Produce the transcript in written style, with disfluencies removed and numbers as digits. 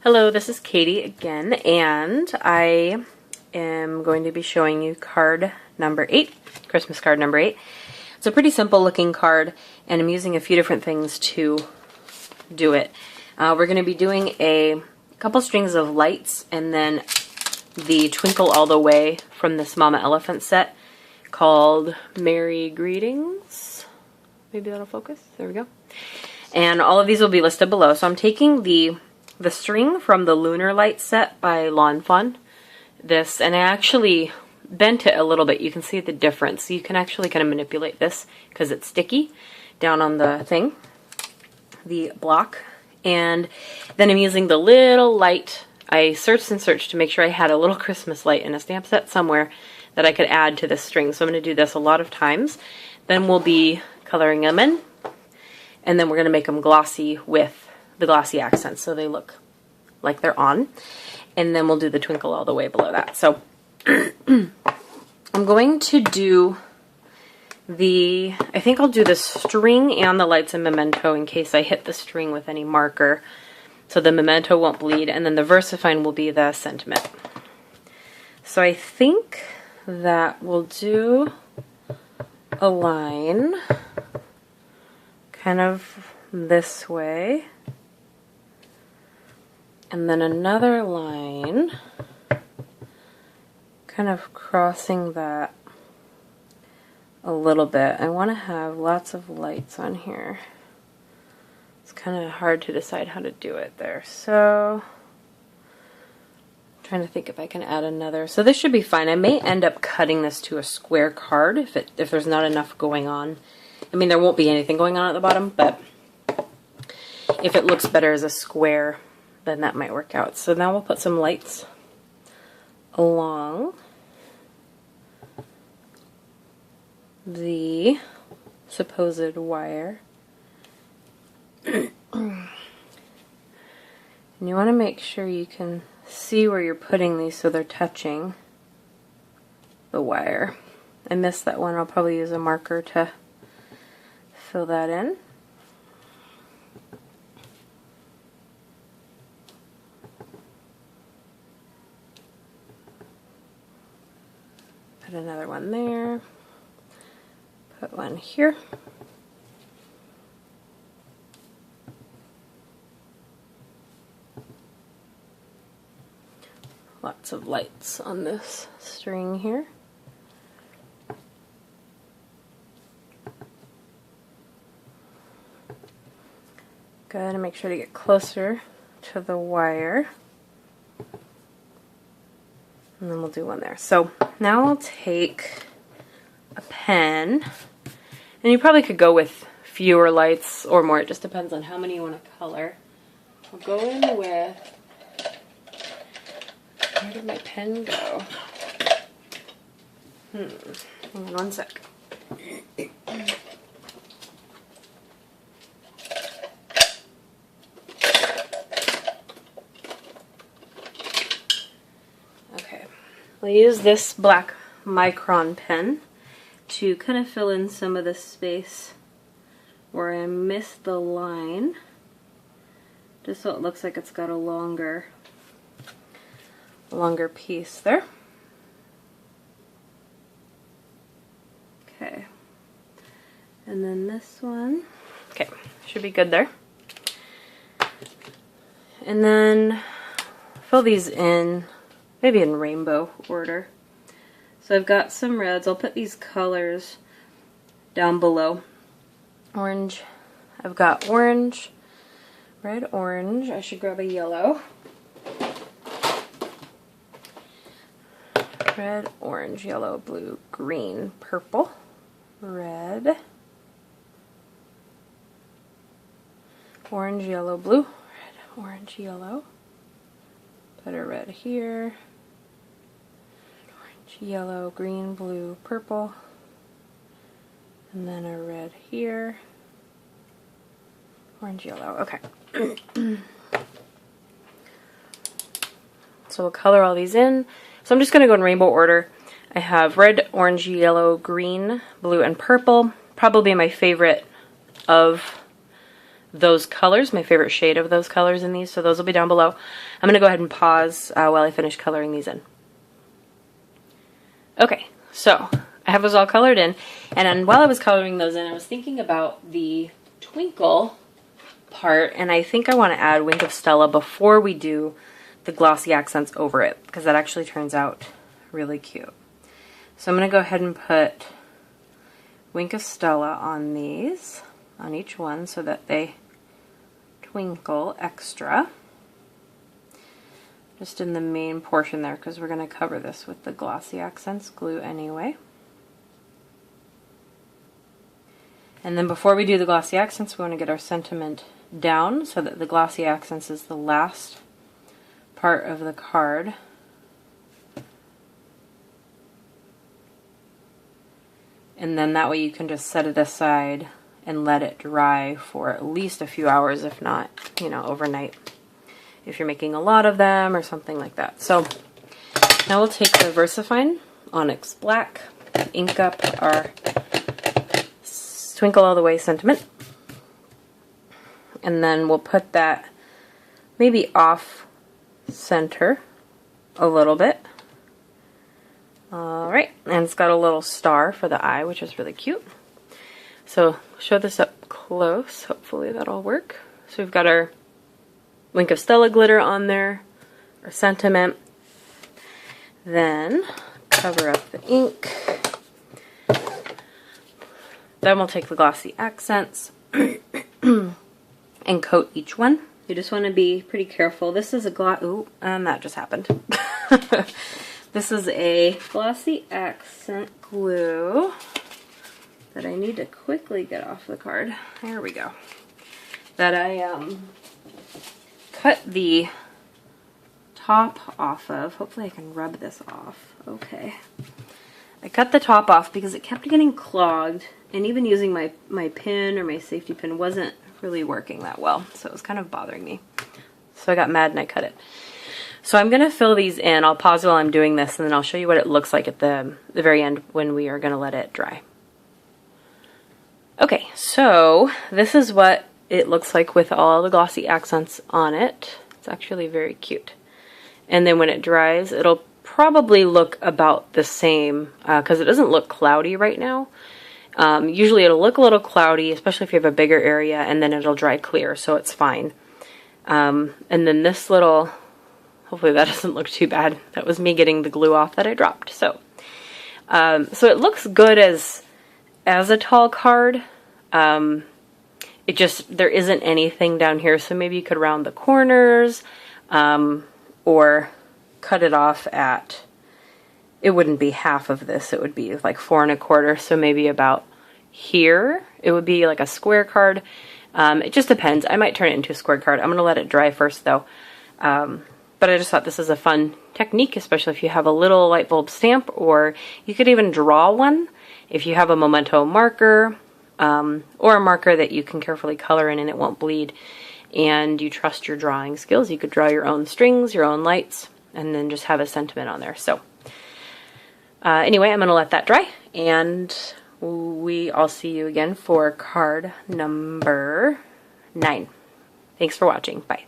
Hello, this is Katie again, and I am going to be showing you card number 8, Christmas card number 8. It's a pretty simple looking card, and I'm using a few different things to do it. We're going to be doing a couple strings of lights, and then the Twinkle All the Way from this Mama Elephant set called Merry Greetings. Maybe that'll focus. There we go. And all of these will be listed below. So I'm taking the string from the Lunar Light set by Lawn Fawn. This, and I actually bent it a little bit. You can see the difference. You can actually kind of manipulate this because it's sticky down on the thing, the block. And then I'm using the little light. I searched and searched to make sure I had a little Christmas light in a stamp set somewhere that I could add to this string. So I'm going to do this a lot of times. Then we'll be coloring them in, and then we're going to make them glossy with the glossy accents so they look like they're on. And then we'll do the Twinkle All the Way below that. So I'm going to do I think I'll do the string and the lights and memento in case I hit the string with any marker, so the memento won't bleed, and then the VersaFine will be the sentiment. So I think that we'll do a line kind of this way, and then another line kind of crossing that a little bit. I want to have lots of lights on here. It's kind of hard to decide how to do it there. So I'm trying to think if I can add another. So this should be fine. I may end up cutting this to a square card if there's not enough going on. I mean, there won't be anything going on at the bottom, but if it looks better as a square, then that might work out. So now we'll put some lights along the supposed wire. And you want to make sure you can see where you're putting these so they're touching the wire. I missed that one. I'll probably use a marker to fill that in. Put another one there. Put one here. Lots of lights on this string here. Good, and make sure to get closer to the wire. And then we'll do one there. So now I'll take a pen, and you probably could go with fewer lights or more. It just depends on how many you want to color. I'll go in with, where did my pen go? Hang on one sec. Okay, I'll use this black micron pen to kind of fill in some of the space where I missed the line, just so it looks like it's got a longer piece there. Okay, and then this one, okay, should be good there. And then fill these in, maybe in rainbow order. So I've got some reds. I'll put these colors down below. Orange. I've got orange, red, orange. I should grab a yellow. Red, orange, yellow, blue, green, purple, red, orange, yellow, blue, red, orange, yellow. Put a red here. Yellow, green, blue, purple, and then a red here, orange, yellow. Okay. So we'll color all these in. So I'm just going to go in rainbow order. I have red, orange, yellow, green, blue, and purple. Probably my favorite of those colors, my favorite shade of those colors in these, so those will be down below. I'm going to go ahead and pause while I finish coloring these in. Okay, so I have those all colored in, and then while I was coloring those in, I was thinking about the twinkle part, and I think I want to add Wink of Stella before we do the glossy accents over it, because that actually turns out really cute. So I'm going to go ahead and put Wink of Stella on these, on each one, so that they twinkle extra. Just in the main portion there, because we're going to cover this with the glossy accents glue anyway. And then before we do the glossy accents, we want to get our sentiment down so that the glossy accents is the last part of the card. And then that way you can just set it aside and let it dry for at least a few hours, if not, you know, overnight, if you're making a lot of them or something like that. So now we'll take the VersaFine Onyx Black, ink up our Twinkle All the Way sentiment, and then we'll put that maybe off center a little bit. Alright, and it's got a little star for the eye, which is really cute. So show this up close, hopefully that'll work. So we've got our Wink of Stella glitter on there, our sentiment. Then cover up the ink. Then we'll take the glossy accents and coat each one. You just want to be pretty careful. This is a ooh, and that just happened. This is a glossy accent glue that I need to quickly get off the card. There we go. That I cut the top off of. Hopefully I can rub this off. Okay. I cut the top off because it kept getting clogged, and even using my pin or my safety pin wasn't really working that well, so it was kind of bothering me. So I got mad and I cut it. So I'm going to fill these in. I'll pause while I'm doing this, and then I'll show you what it looks like at the very end when we are going to let it dry. Okay, so this is what it looks like with all the glossy accents on it. It's actually very cute. And then when it dries, it'll probably look about the same, because it doesn't look cloudy right now. Usually it'll look a little cloudy, especially if you have a bigger area, and then it'll dry clear, so it's fine. And then this little, hopefully that doesn't look too bad. That was me getting the glue off that I dropped. So it looks good as a tall card. It just, there isn't anything down here, so maybe you could round the corners, or cut it off at, it wouldn't be half of this, it would be like 4 1/4, so maybe about here. It would be like a square card. It just depends. I might turn it into a square card. I'm going to let it dry first though. But I just thought this is a fun technique, especially if you have a little light bulb stamp, or you could even draw one if you have a memento marker, or a marker that you can carefully color in and it won't bleed, and you trust your drawing skills. You could draw your own strings, your own lights, and then just have a sentiment on there. So anyway, I'm going to let that dry, and I'll see you again for card number 9. Thanks for watching. Bye.